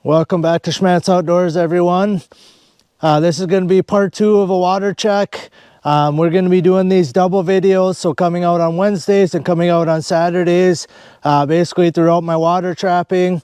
Welcome back to Schmattz Outdoors, everyone. This is going to be part 2 of a water check. We're going to be doing these double videos, so coming out on Wednesdays and coming out on Saturdays, basically throughout my water trapping.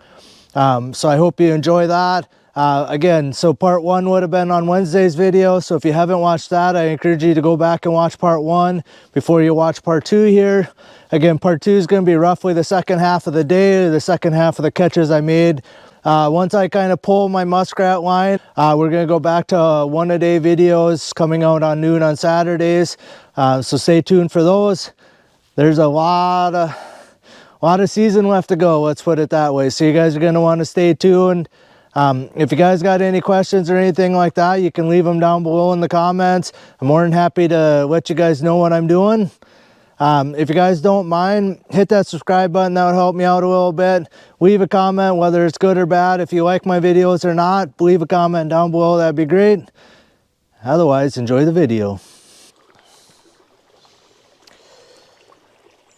So I hope you enjoy that. Again, so part 1 would have been on Wednesday's video, so if you haven't watched that, I encourage you to go back and watch part 1 before you watch part 2 here. Again, part 2 is going to be roughly the second half of the day, the second half of the catches I made. Once I kind of pull my muskrat line, we're going to go back to one-a-day videos coming out on noon on Saturdays. So stay tuned for those. There's a lot of season left to go, let's put it that way. So you guys are going to want to stay tuned. If you guys got any questions or anything like that, you can leave them down below in the comments. I'm more than happy to let you guys know what I'm doing. If you guys don't mind, hit that subscribe button. That would help me out a little bit. Leave a comment, whether it's good or bad. If you like my videos or not, leave a comment down below. That'd be great. Otherwise, enjoy the video.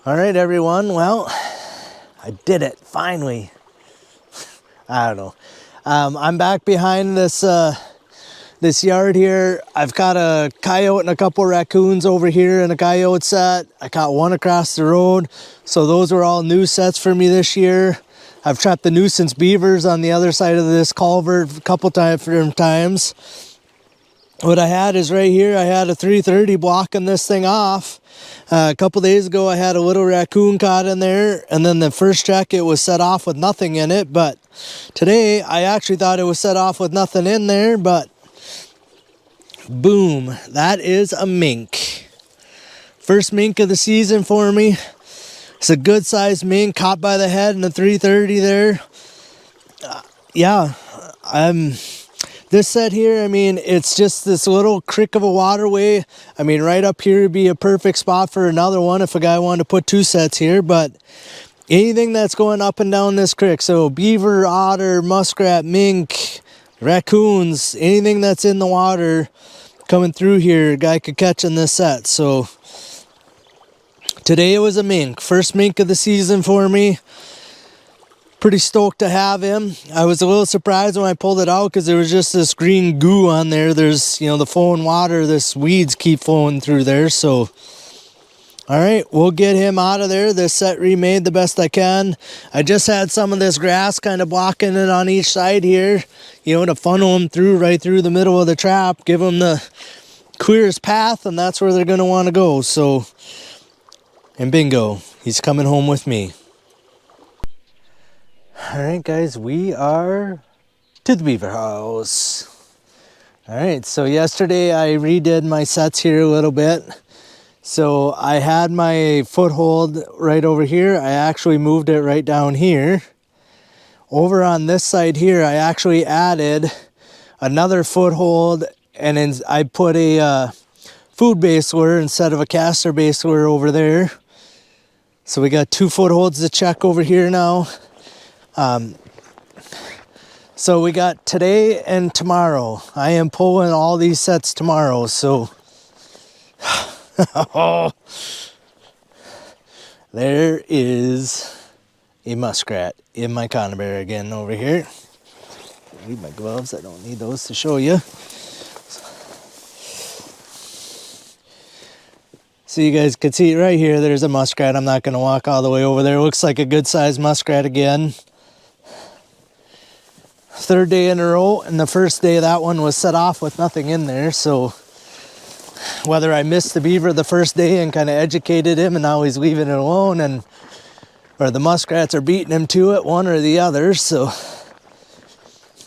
All right, everyone. Well, I did it, finally. I don't know. I'm back behind this this yard here. I've got a coyote and a couple raccoons over here in a coyote set. I caught one across the road. So those were all new sets for me this year. I've trapped the nuisance beavers on the other side of this culvert a couple different times. What I had is right here, I had a 330 blocking this thing off. A couple days ago, I had a little raccoon caught in there, and then the first check, it was set off with nothing in it. But today, I actually thought it was set off with nothing in there, but boom, that is a mink. First mink of the season for me. It's a good sized mink, caught by the head in a 330 there. This set here, I mean, it's just this little creek of a waterway. I mean, right up here would be a perfect spot for another one if a guy wanted to put 2 sets here. But anything that's going up and down this creek, so beaver, otter, muskrat, mink, raccoons, anything that's in the water coming through here, a guy could catch in this set. So today it was a mink. First mink of the season for me. Pretty stoked to have him. I was a little surprised when I pulled it out because there was just this green goo on there. There's, you know, the flowing water, this weeds keep flowing through there. So, all right, we'll get him out of there. This set remade the best I can. I just had some of this grass kind of blocking it on each side here, you know, to funnel him through right through the middle of the trap, give them the clearest path, and that's where they're going to want to go. So, and bingo, he's coming home with me. All right, guys, we are to the beaver house. All right, so yesterday I redid my sets here a little bit. So I had my foothold right over here. I actually moved it right down here. Over on this side here, I actually added another foothold, and then I put a food base lure instead of a caster base lure over there. So we got 2 footholds to check over here now. So we got today and tomorrow. I am pulling all these sets tomorrow, so there is a muskrat in my conibear again over here. I need my gloves. I don't need those to show you. So you guys can see right here, there's a muskrat. I'm not going to walk all the way over there. It looks like a good sized muskrat again. 3rd day in a row, and the first day that one was set off with nothing in there. So whether I missed the beaver the first day and kind of educated him and now he's leaving it alone, and or the muskrats are beating him to it, one or the other. So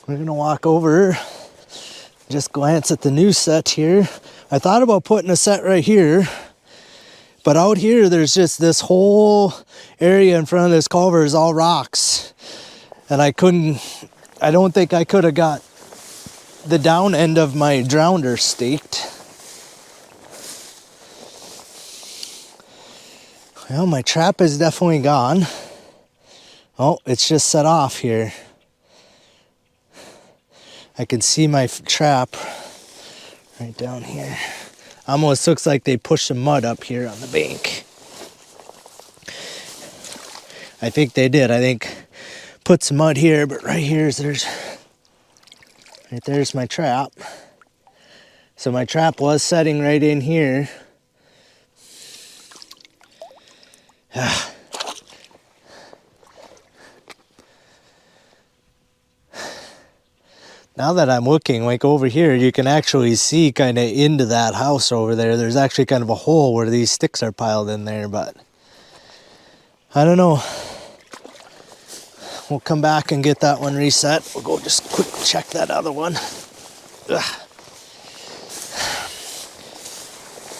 we're gonna walk over, just glance at the new set here. I thought about putting a set right here, but out here there's just this whole area in front of this culvert is all rocks, and I don't think I could have got the down end of my drowner staked. Well, my trap is definitely gone. Oh, it's just set off here. I can see my trap right down here. Almost looks like they pushed some mud up here on the bank. I think they did. I think put some mud here, but right there's my trap. So my trap was setting right in here. Now that I'm looking, like over here, you can actually see kind of into that house over there. There's actually kind of a hole where these sticks are piled in there, but I don't know. We'll come back and get that one reset. We'll go just quick check that other one. Ugh.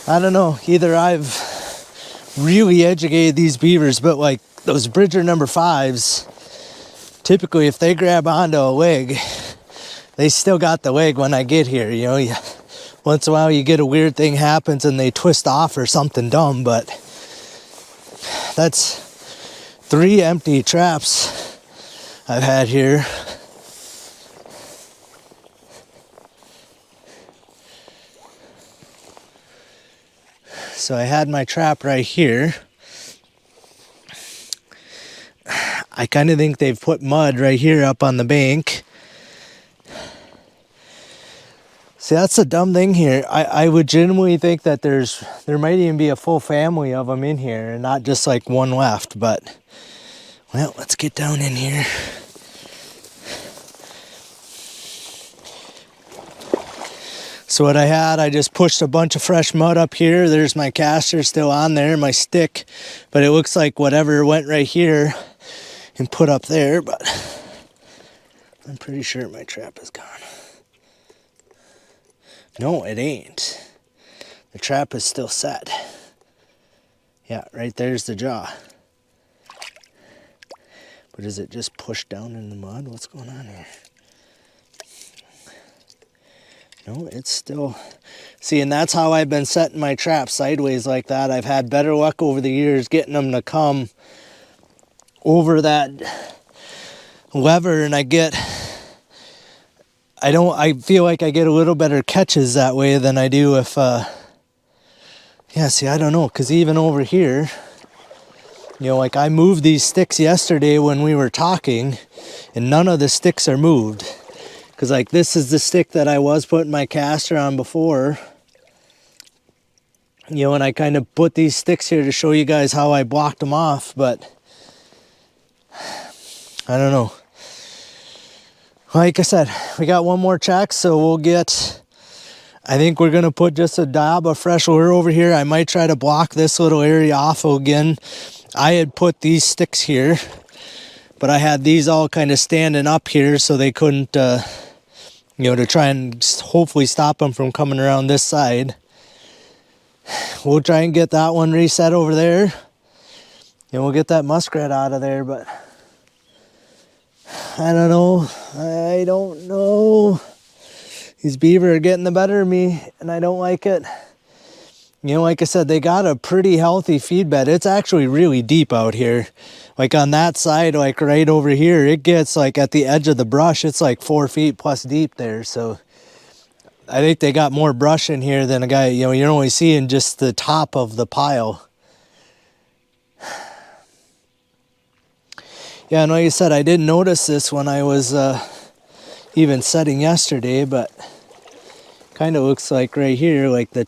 I don't know. Either I've really educated these beavers, but like those Bridger number 5s, typically if they grab onto a leg, they still got the leg when I get here. You know, once in a while you get a weird thing happens and they twist off or something dumb, but that's 3 empty traps I've had here. So I had my trap right here. I kind of think they've put mud right here up on the bank. See, that's the dumb thing here. I legitimately think that there might even be a full family of them in here and not just like one left, but well, let's get down in here. So what I just pushed a bunch of fresh mud up here. There's my caster still on there, my stick, but it looks like whatever went right here and put up there, but I'm pretty sure my trap is gone. No, it ain't. The trap is still set. Yeah, right there's the jaw. But is it just pushed down in the mud? What's going on here? No, it's still... See, and that's how I've been setting my traps sideways like that. I've had better luck over the years getting them to come over that lever, and I feel like I get a little better catches that way than I do if, yeah, see, I don't know, because even over here, you know, like I moved these sticks yesterday when we were talking, and none of the sticks are moved. Because like this is the stick that I was putting my caster on before. You know, and I kind of put these sticks here to show you guys how I blocked them off, but I don't know. Like I said, we got one more check, so we'll get, I think we're going to put just a dab of fresh lure over here. I might try to block this little area off again. I had put these sticks here, but I had these all kind of standing up here so they couldn't, you know, to try and hopefully stop them from coming around this side. We'll try and get that one reset over there, and we'll get that muskrat out of there, but I don't know. I don't know. These beaver are getting the better of me, and I don't like it. You know, like I said, they got a pretty healthy feed bed. It's actually really deep out here. Like on that side, like right over here, it gets like at the edge of the brush, it's like 4 feet plus deep there. So I think they got more brush in here than a guy, you know, you're only seeing just the top of the pile. Yeah, and like I said, I didn't notice this when I was even setting yesterday, but kind of looks like right here, like the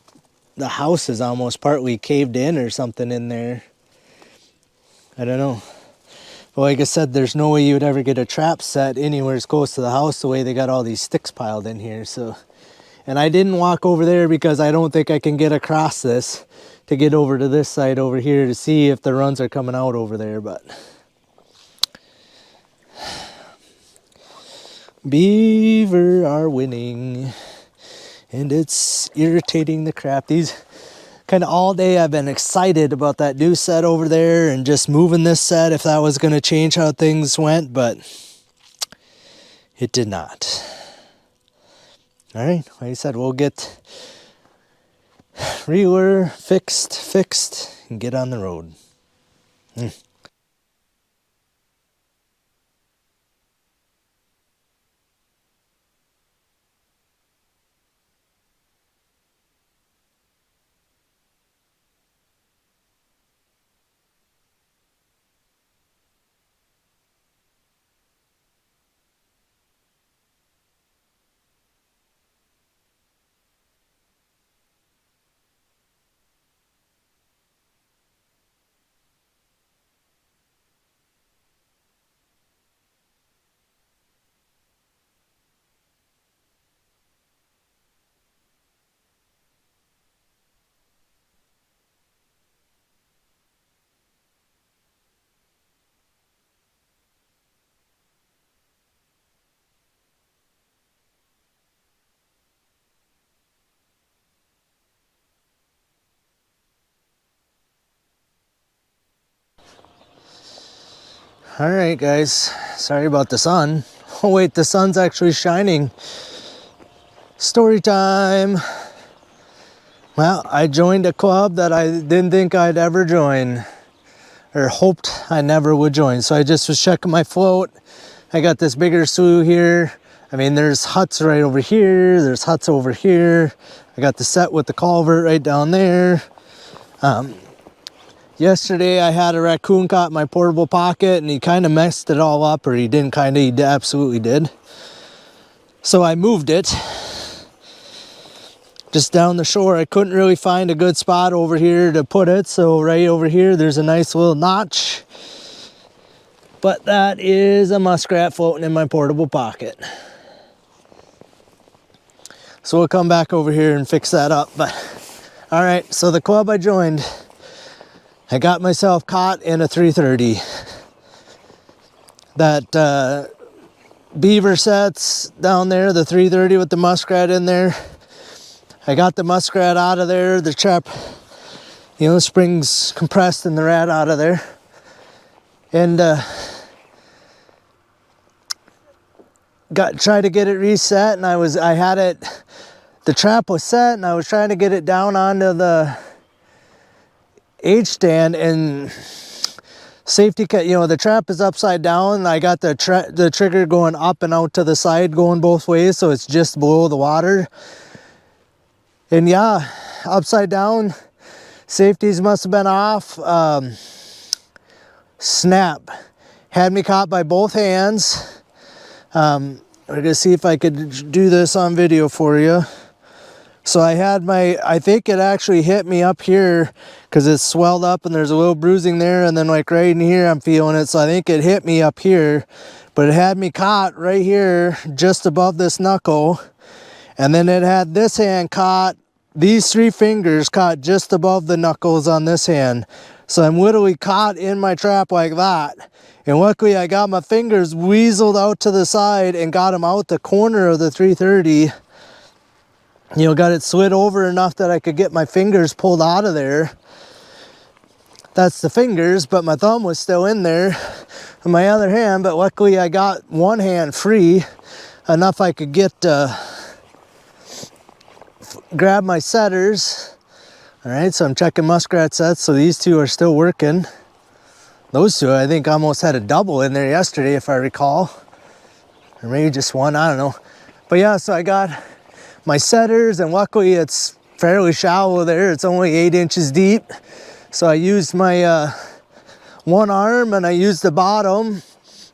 house is almost partly caved in or something in there. I don't know. But like I said, there's no way you would ever get a trap set anywhere as close to the house the way they got all these sticks piled in here. So, and I didn't walk over there because I don't think I can get across this to get over to this side over here to see if the runs are coming out over there, but beaver are winning, and it's irritating the crap. These kind of all day I've been excited about that new set over there and just moving this set if that was going to change how things went, but it did not. All right, like I said, we'll get relure fixed and get on the road. All right, guys. Sorry about the sun. Oh, wait, the sun's actually shining. Story time. Well, I joined a club that I didn't think I'd ever join, or hoped I never would join. So I just was checking my float. I got this bigger slough here. I mean, there's huts right over here. There's huts over here. I got the set with the culvert right down there. Yesterday I had a raccoon caught in my portable pocket and he kind of messed it all up, or he didn't kind of, he absolutely did. So I moved it just down the shore. I couldn't really find a good spot over here to put it. So right over here, there's a nice little notch. But that is a muskrat floating in my portable pocket. So we'll come back over here and fix that up. But all right, so the club I joined, I got myself caught in a 330. That Beaver sets down there, the 330 with the muskrat in there. I got the muskrat out of there. The trap, you know, the spring's compressed and the rat out of there. And tried to get it reset, and I had it, the trap was set, and I was trying to get it down onto the H stand, and safety cut, you know, the trap is upside down. I got the trigger going up and out to the side, going both ways, so it's just below the water. And yeah, upside down, safeties must have been off. Snap, had me caught by both hands. I'm gonna see if I could do this on video for you. So I had I think it actually hit me up here because it's swelled up and there's a little bruising there, and then like right in here I'm feeling it. So I think it hit me up here, but it had me caught right here just above this knuckle. And then it had this hand caught, these 3 fingers caught just above the knuckles on this hand. So I'm literally caught in my trap like that. And luckily I got my fingers weaseled out to the side and got them out the corner of the 330. You know, got it slid over enough that I could get my fingers pulled out of there. That's the fingers, but my thumb was still in there in my other hand. But luckily I got one hand free enough I could get grab my setters. All right, so I'm checking muskrat sets. So these 2 are still working. Those 2, I think, almost had a double in there yesterday, if I recall, or maybe just one, I don't know. But yeah, so I got my setters, and luckily it's fairly shallow there. It's only 8 inches deep. So I used my one arm, and I used the bottom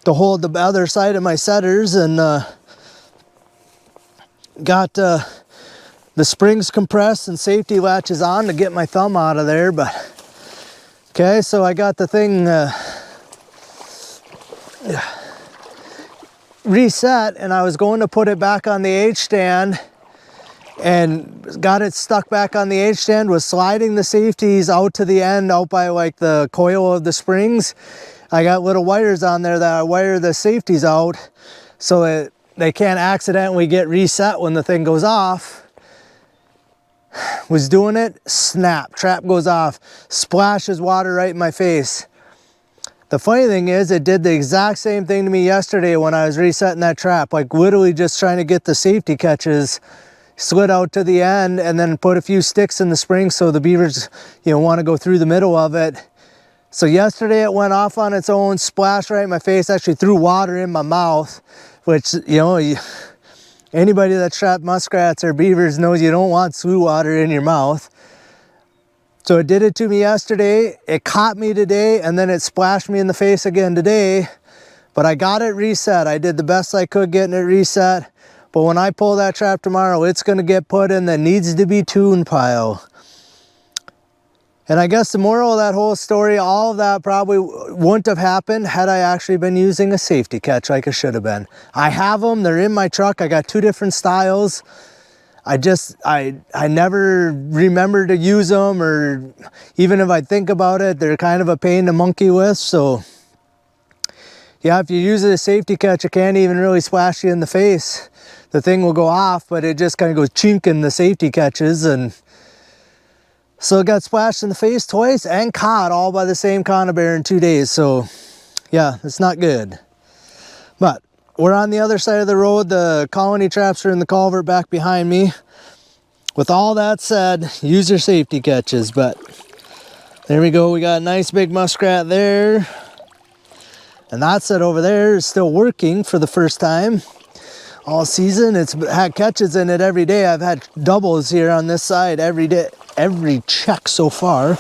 to hold the other side of my setters, and got the springs compressed and safety latches on to get my thumb out of there. But okay, so I got the thing reset, and I was going to put it back on the H stand, and got it stuck back on the H stand, was sliding the safeties out to the end, out by like the coil of the springs. I got little wires on there that I wire the safeties out so they can't accidentally get reset when the thing goes off. Was doing it, snap, trap goes off, splashes water right in my face. The funny thing is, it did the exact same thing to me yesterday when I was resetting that trap, like literally just trying to get the safety catches, slid out to the end, and then put a few sticks in the spring so the beavers, you know, want to go through the middle of it. So yesterday it went off on its own, splashed right in my face, actually threw water in my mouth, which, you know, anybody that's trapped muskrats or beavers knows you don't want slough water in your mouth. So it did it to me yesterday, it caught me today, and then it splashed me in the face again today. But I got it reset. I did the best I could getting it reset. But when I pull that trap tomorrow, it's going to get put in the needs to be tuned pile. And I guess the moral of that whole story, all of that probably wouldn't have happened had I actually been using a safety catch like I should have been. I have them, they're in my truck. I got 2 different styles. I never remember to use them, or even if I think about it, they're kind of a pain to monkey with. So yeah, if you use a safety catch, it can't even really splash you in the face. The thing will go off, but it just kind of goes chink in the safety catches. And so it got splashed in the face twice and caught all by the same conibear in 2 days. So yeah, it's not good. But we're on the other side of the road. The colony traps are in the culvert back behind me. With all that said, use your safety catches. But there we go. We got a nice big muskrat there. And that set over there is still working for the first time all season. It's had catches in it every day. I've had doubles here on this side every day, every check so far.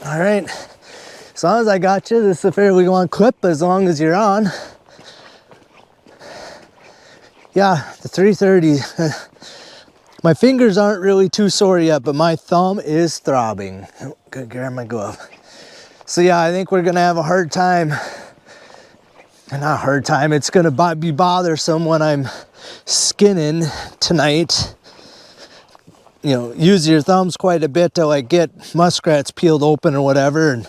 All right, as long as I got you, this is a fairly long clip as long as you're on. Yeah, the 330. My fingers aren't really too sore yet, but my thumb is throbbing. Oh, gotta grab my glove. So yeah, I think we're gonna have a hard time. Not a hard time, it's gonna be bothersome when I'm skinning tonight. You know, use your thumbs quite a bit to like get muskrats peeled open or whatever. And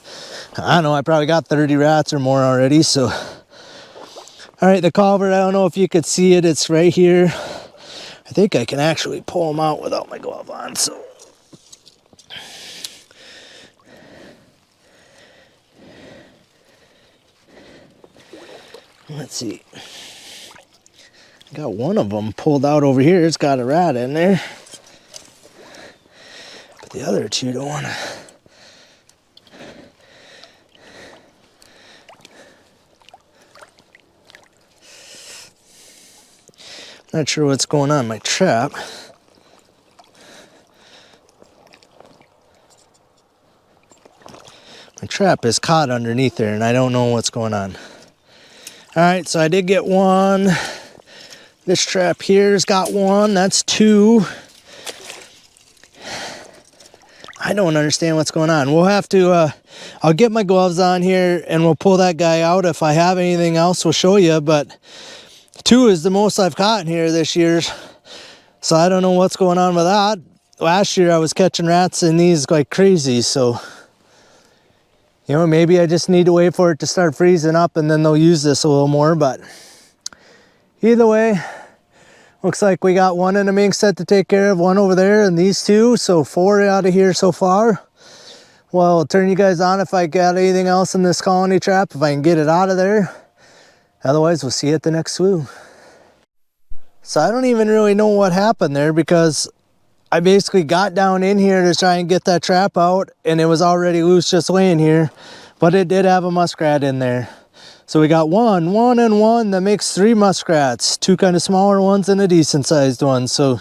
I don't know, I probably got 30 rats or more already, so. All right, the culvert, I don't know if you could see it, it's right here. I think I can actually pull them out without my glove on, so. Let's see. Got one of them pulled out over here. It's got a rat in there. But the other two don't want to. Not sure what's going on in my trap. My trap is caught underneath there and I don't know what's going on. All right, so I did get one. This trap here's got one. That's two. I don't understand what's going on. We'll have to, I'll get my gloves on here and we'll pull that guy out. If I have anything else, we'll show you. But two is the most I've caught in here this year. So I don't know what's going on with that. Last year I was catching rats in these like crazy. So, you know, maybe I just need to wait for it to start freezing up and then they'll use this a little more. But either way, looks like we got one in a mink set to take care of, one over there, and these two. So 4 out of here so far. Well, I'll turn you guys on if I got anything else in this colony trap, if I can get it out of there. Otherwise, we'll see you at the next swoop. So I don't even really know what happened there because I basically got down in here to try and get that trap out and it was already loose just laying here, but it did have a muskrat in there. So we got one and one, that makes 3 muskrats, 2 kind of smaller ones and a decent sized one. So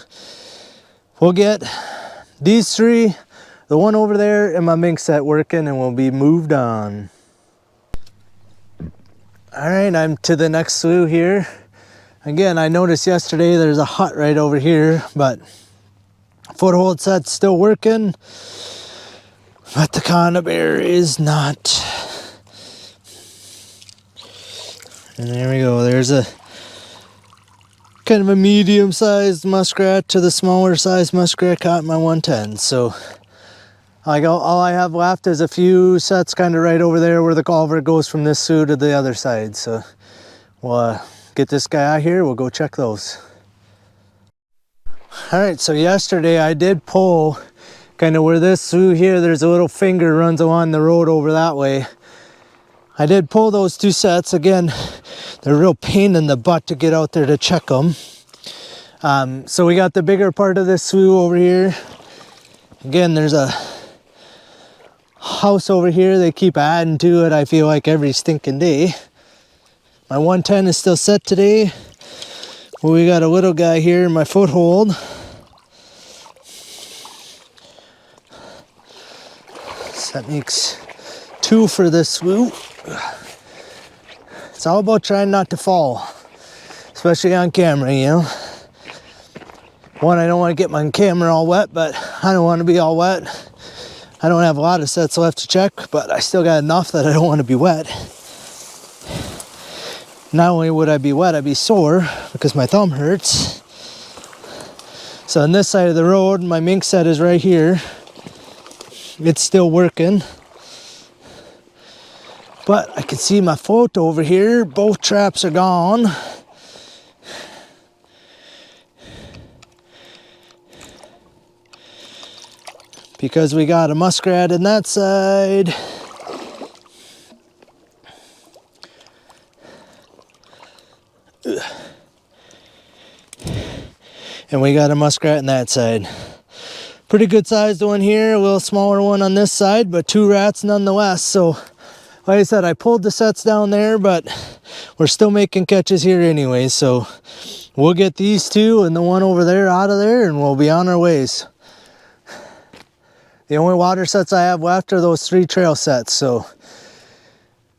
we'll get these 3, the one over there and my mink set working and we'll be moved on. All right, I'm to the next slough here. Again, I noticed yesterday there's a hut right over here, but foothold set's still working, but the conibear is not. And there we go. There's a kind of a medium-sized muskrat to the smaller sized muskrat caught in my 110. So all I have left is a few sets kind of right over there where the culvert goes from this slough to the other side. So we'll get this guy out here. We'll go check those. All right, so yesterday I did pull kind of where this slough here, there's a little finger runs along the road over that way. I did pull those 2 sets. Again, they're a real pain in the butt to get out there to check them. So we got the bigger part of this slough over here. Again, there's a house over here. They keep adding to it, I feel like, every stinking day. My 110 is still set today. Well, we got a little guy here in my foothold. So that makes 2 for this swoop. It's all about trying not to fall, especially on camera, you know. One, I don't want to get my camera all wet, but I don't want to be all wet. I don't have a lot of sets left to check, but I still got enough that I don't want to be wet. Not only would I be wet, I'd be sore because my thumb hurts. So on this side of the road, my mink set is right here. It's still working. But I can see my foot over here. Both traps are gone. Because we got a muskrat in that side. And we got a muskrat on that side. Pretty good sized one here, a little smaller one on this side, but 2 rats nonetheless. So like I said, I pulled the sets down there, but we're still making catches here anyway. So we'll get these 2 and the one over there out of there, and we'll be on our ways. The only water sets I have left are those 3 trail sets. So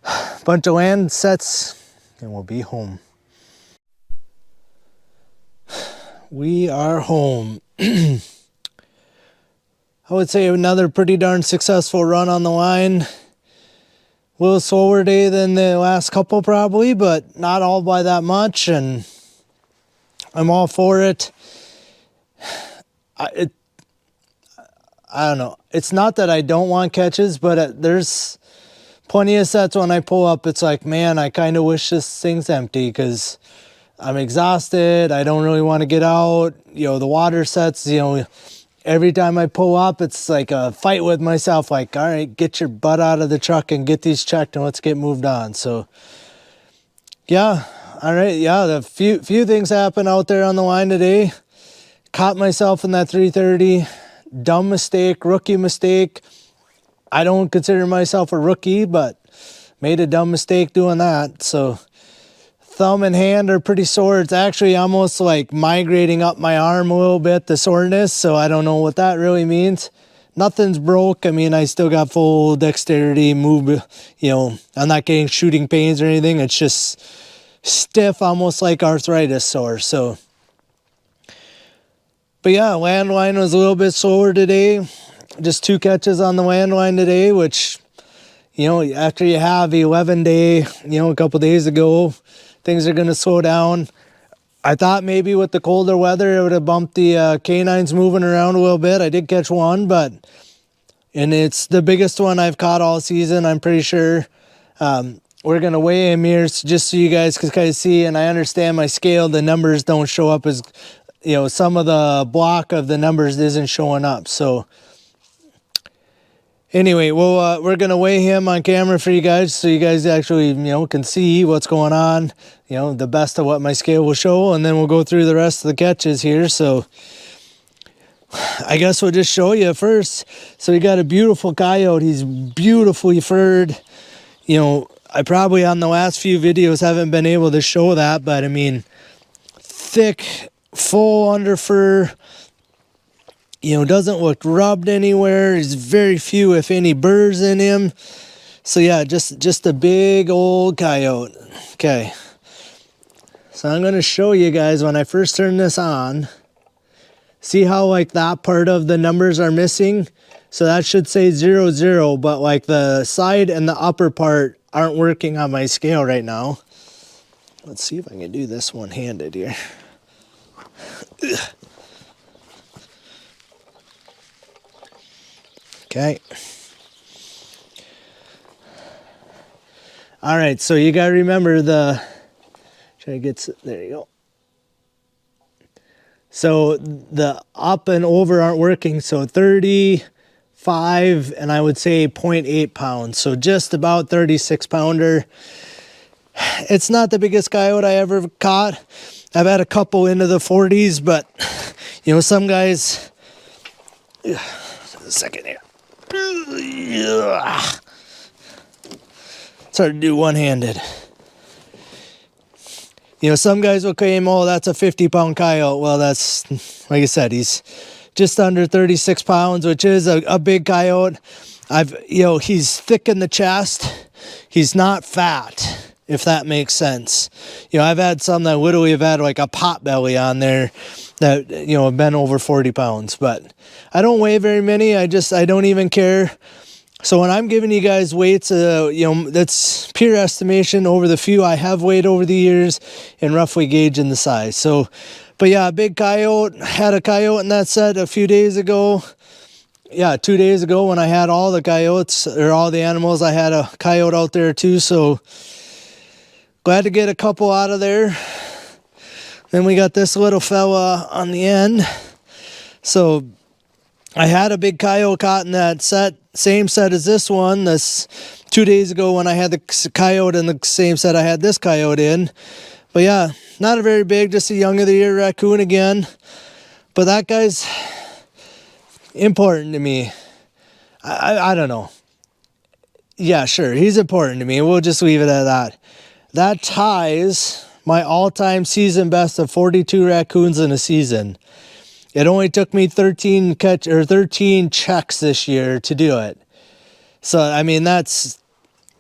a bunch of land sets and we'll be home. We are home. I would say another pretty darn successful run on the line. A little slower day than the last couple probably, but not all by that much, and I'm all for it. I don't know. It's not that I don't want catches, but there's plenty of sets when I pull up. It's like, man, I kind of wish this thing's empty because I'm exhausted. I don't really want to get out. You know, the water sets, you know, every time I pull up, it's like a fight with myself. Like, all right, get your butt out of the truck and get these checked and let's get moved on. So, yeah, all right, yeah, the few things happened out there on the line today. Caught myself in that 330. Dumb mistake, rookie mistake. I don't consider myself a rookie, but made a dumb mistake doing that. So thumb and hand are pretty sore. It's actually almost like migrating up my arm a little bit, the soreness. So I don't know what that really means. Nothing's broke. I mean, I still got full dexterity, move, you know, I'm not getting shooting pains or anything. It's just stiff, almost like arthritis sore. So, but yeah, landline was a little bit slower today. Just 2 catches on the landline today, which, you know, after you have 11-day, you know, a couple days ago, things are going to slow down. I thought maybe with the colder weather, it would have bumped the canines moving around a little bit. I did catch one, and it's the biggest one I've caught all season, I'm pretty sure. We're going to weigh him here just so you guys can kind of see, and I understand my scale, the numbers don't show up as, you know, some of the block of the numbers isn't showing up. So anyway, we're going to weigh him on camera for you guys so you guys actually, you know, can see what's going on, you know, the best of what my scale will show, and then we'll go through the rest of the catches here. So I guess we'll just show you first. So we got a beautiful coyote. He's beautifully furred. You know, I probably on the last few videos haven't been able to show that, but I mean, thick, full under fur. You know, doesn't look rubbed anywhere. There's very few, if any, burrs in him. So yeah, just a big old coyote. Okay. So I'm going to show you guys when I first turn this on. See how like that part of the numbers are missing? So that should say 00, but like the side and the upper part aren't working on my scale right now. Let's see if I can do this one-handed here. Okay. All right, so you gotta remember try to get, there you go. So the up and over aren't working, so 35 and I would say 0.8 pounds, so just about 36 pounder. It's not the biggest coyote I ever caught. I've had a couple into the 40s, but you know, some guys, a second here. It's hard to do one-handed. You know, some guys will claim, oh, that's a 50-pound coyote. Well, that's, like I said, he's just under 36 pounds, which is a big coyote. You know, he's thick in the chest. He's not fat, if that makes sense. You know, I've had some that literally have had like a pot belly on there that, you know, have been over 40 pounds. But I don't weigh very many. I don't even care. So when I'm giving you guys weights, you know, that's pure estimation over the few I have weighed over the years and roughly gauging the size. So, but yeah, a big coyote. Had a coyote in that set a few days ago. Yeah, 2 days ago when I had all the coyotes, or all the animals, I had a coyote out there too. So glad to get a couple out of there. Then we got this little fella on the end. So I had a big coyote caught in that set, same set as this one. This 2 days ago when I had the coyote in the same set I had this coyote in. But yeah, not a very big, just a young of the year raccoon again. But that guy's important to me. I don't know. Yeah, sure, he's important to me. We'll just leave it at that. That ties my all-time season best of 42 raccoons in a season. It only took me 13 checks this year to do it. So, I mean, that's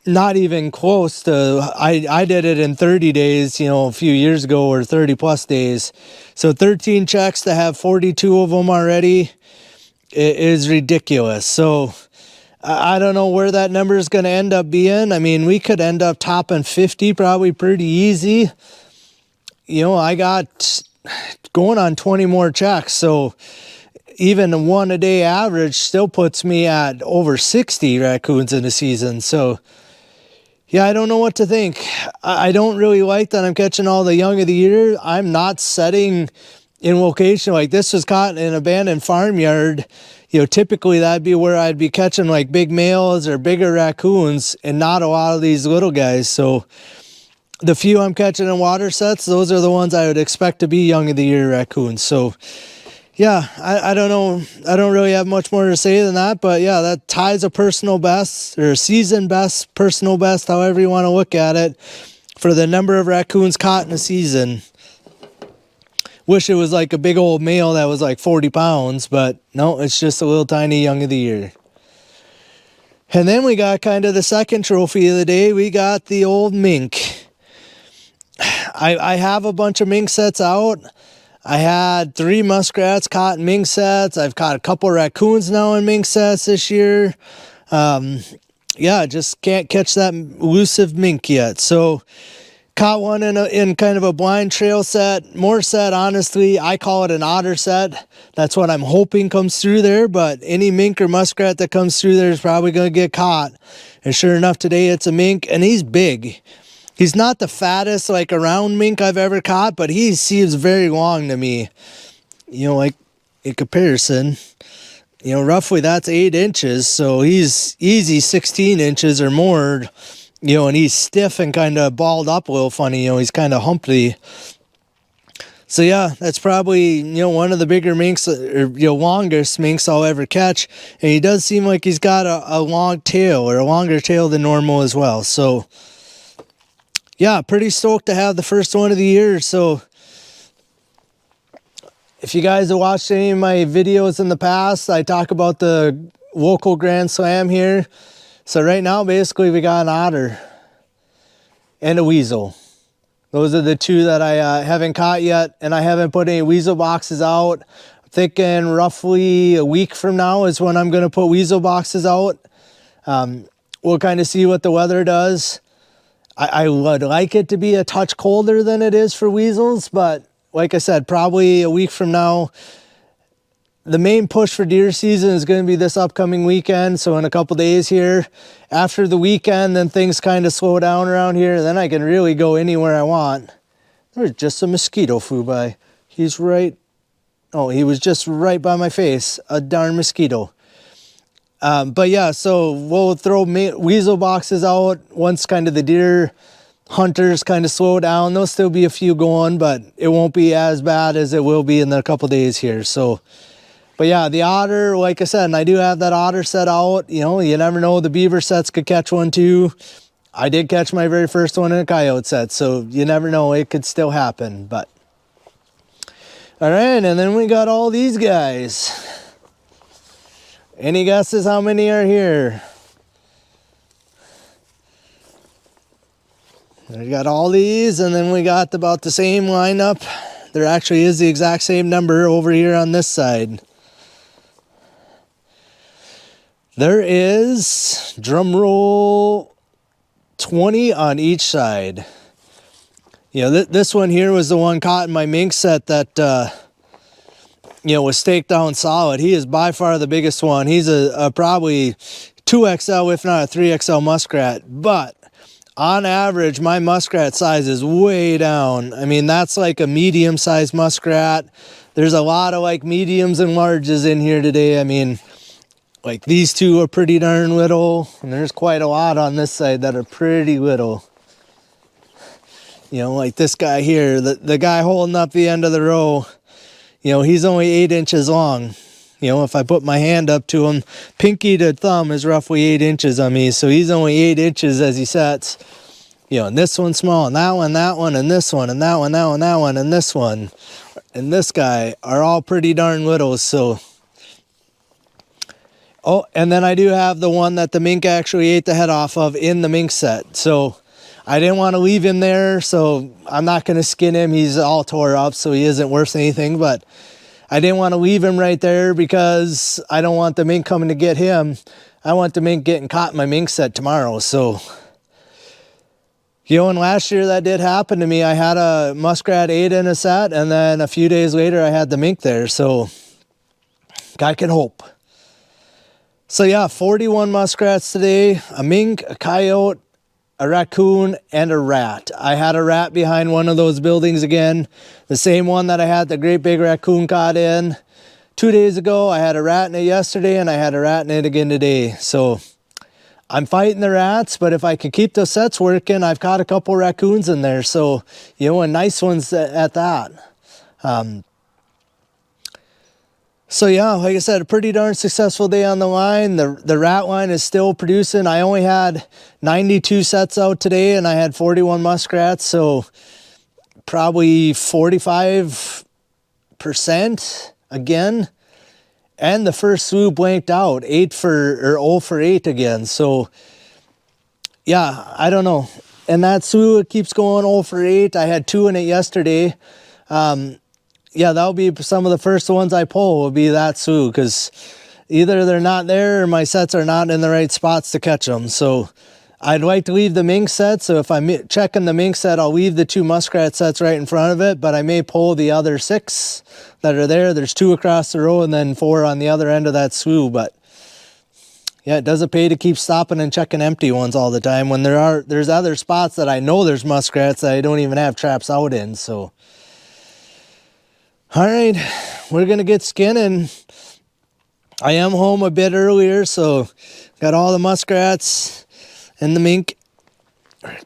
not even close to, I did it in 30 days, you know, a few years ago, or 30 plus days. So 13 checks to have 42 of them already is ridiculous. So I don't know where that number is going to end up being. I mean, we could end up topping 50 probably pretty easy. You know, I got going on 20 more checks. So even one a day average still puts me at over 60 raccoons in a season. So yeah, I don't know what to think. I don't really like that I'm catching all the young of the year. I'm not setting in location. Like, this was caught in an abandoned farmyard. You know, typically that'd be where I'd be catching like big males or bigger raccoons, and not a lot of these little guys. So the few I'm catching in water sets, those are the ones I would expect to be young of the year raccoons. So yeah, I don't know. I don't really have much more to say than that, but yeah, that ties a personal best, or season best, personal best, however you want to look at it, for the number of raccoons caught in a season. Wish it was like a big old male that was like 40 pounds, but no, it's just a little tiny young of the year. And then we got kind of the second trophy of the day. We got the old mink. I have a bunch of mink sets out. I had 3 muskrats caught in mink sets. I've caught a couple raccoons now in mink sets this year. Yeah, just can't catch that elusive mink yet. So caught one in kind of a blind trail set. More set, honestly, I call it an otter set. That's what I'm hoping comes through there, but any mink or muskrat that comes through there is probably going to get caught. And sure enough, today it's a mink, and he's big. He's not the fattest, like, around mink I've ever caught, but he seems very long to me. You know, like, in comparison, you know, roughly that's 8 inches, so he's easy 16 inches or more, you know, and he's stiff and kind of balled up a little funny, you know, he's kind of humpy. So yeah, that's probably, you know, one of the bigger minks, or, you know, longest minks I'll ever catch, and he does seem like he's got a long tail, or a longer tail than normal as well. So yeah, pretty stoked to have the first one of the year. So if you guys have watched any of my videos in the past, I talk about the local Grand Slam here. So right now, basically, we got an otter and a weasel. Those are the 2 that I haven't caught yet, and I haven't put any weasel boxes out. I'm thinking roughly a week from now is when I'm going to put weasel boxes out. We'll kind of see what the weather does. I would like it to be a touch colder than it is for weasels, but like I said, probably a week from now. The main push for deer season is going to be this upcoming weekend, so in a couple days here. After the weekend, then things kind of slow down around here, then I can really go anywhere I want. There's just a mosquito flew by. He's right, oh, he was just right by my face, a darn mosquito. But yeah, so we'll throw weasel boxes out once kind of the deer hunters kind of slow down. There'll still be a few going, but it won't be as bad as it will be in a couple days here. So, but yeah, the otter, like I said, and I do have that otter set out. You know, you never know, the beaver sets could catch one too. I did catch my very first one in a coyote set, so you never know, it could still happen. But all right, and then we got all these guys. Any guesses how many are here? We got all these, and then we got about the same lineup. There actually is the exact same number over here on this side. There is, drum roll, 20 on each side. You know, this one here was the one caught in my mink set that you know, was staked down solid. He is by far the biggest one. He's a probably 2XL, if not a 3XL muskrat. But on average, my muskrat size is way down. I mean, that's like a medium-sized muskrat. There's a lot of like mediums and larges in here today. I mean, like these 2 are pretty darn little, and there's quite a lot on this side that are pretty little. You know, like this guy here, the guy holding up the end of the row, you know, he's only 8 inches long. You know, if I put my hand up to him, pinky to thumb is roughly 8 inches on me. So he's only 8 inches as he sets. You know, and this one's small, and that one, and this one, and that one, and this one, and this guy are all pretty darn little, so. Oh, and then I do have the one that the mink actually ate the head off of in the mink set. So I didn't want to leave him there, so I'm not going to skin him. He's all tore up, so he isn't worth anything, but I didn't want to leave him right there because I don't want the mink coming to get him. I want the mink getting caught in my mink set tomorrow, so. You know, and last year that did happen to me. I had a muskrat 8 in a set, and then a few days later I had the mink there, so guy can hope. So yeah, 41 muskrats today, a mink, a coyote, a raccoon, and a rat. I had a rat behind one of those buildings again, the same one that I had the great big raccoon caught in 2 days ago. I had a rat in it yesterday, and I had a rat in it again today. So I'm fighting the rats, but if I can keep those sets working, I've caught a couple raccoons in there. So, you know, and nice ones at that. So yeah, like I said, a pretty darn successful day on the line. The rat line is still producing. I only had 92 sets out today, and I had 41 muskrats, so probably 45% again. And the first swoop blanked out, 0 for 8 again. So yeah, I don't know. And that swoop keeps going 0 for 8. I had 2 in it yesterday. Yeah, that'll be some of the first ones I pull will be that swoop, because either they're not there or my sets are not in the right spots to catch them. So I'd like to leave the mink set. So if I'm checking the mink set, I'll leave the 2 muskrat sets right in front of it, but I may pull the other 6 that are there. There's 2 across the row and then 4 on the other end of that swoop. But yeah, it doesn't pay to keep stopping and checking empty ones all the time when there's other spots that I know there's muskrats that I don't even have traps out in. So all right, we're gonna get skinning. I am home a bit earlier, so got all the muskrats and the mink,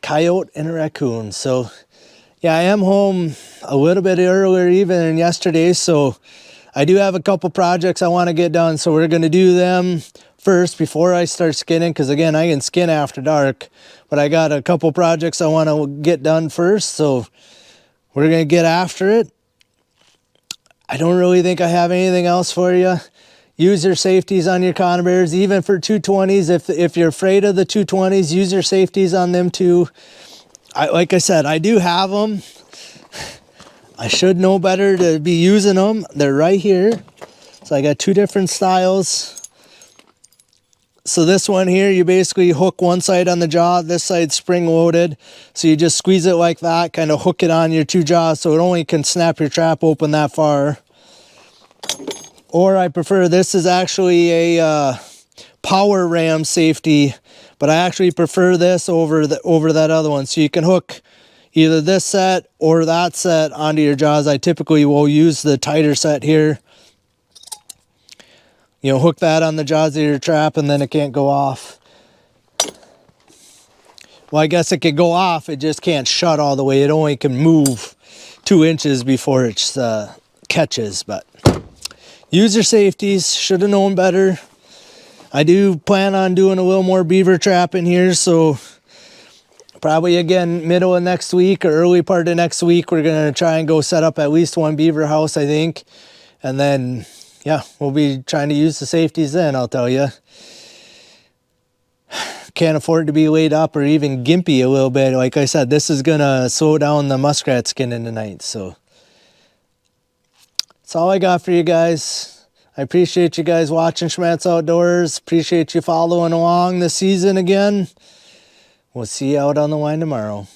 coyote, and a raccoon. So yeah, I am home a little bit earlier even than yesterday, so I do have a couple projects I want to get done, so we're gonna do them first before I start skinning, because again, I can skin after dark, but I got a couple projects I want to get done first, so we're gonna get after it. I don't really think I have anything else for you. Use your safeties on your conibears, even for 220s. If you're afraid of the 220s, use your safeties on them too. Like I said, I do have them. I should know better to be using them. They're right here. So I got 2 different styles. So this one here, you basically hook one side on the jaw, this side spring loaded. So you just squeeze it like that, kind of hook it on your 2 jaws so it only can snap your trap open that far. Or I prefer, this is actually a power ram safety, but I actually prefer this over that other one. So you can hook either this set or that set onto your jaws. I typically will use the tighter set here. You know, hook that on the jaws of your trap and then it can't go off. Well, I guess it could go off, it just can't shut all the way. It only can move 2 inches before it catches. But use your safeties, should have known better. I do plan on doing a little more beaver trap in here, so probably again middle of next week or early part of next week we're going to try and go set up at least 1 beaver house, I think. And then yeah, we'll be trying to use the safeties then, I'll tell you. Can't afford to be laid up or even gimpy a little bit. Like I said, this is going to slow down the muskrat skinning tonight. So that's all I got for you guys. I appreciate you guys watching Schmattz Outdoors. Appreciate you following along this season again. We'll see you out on the line tomorrow.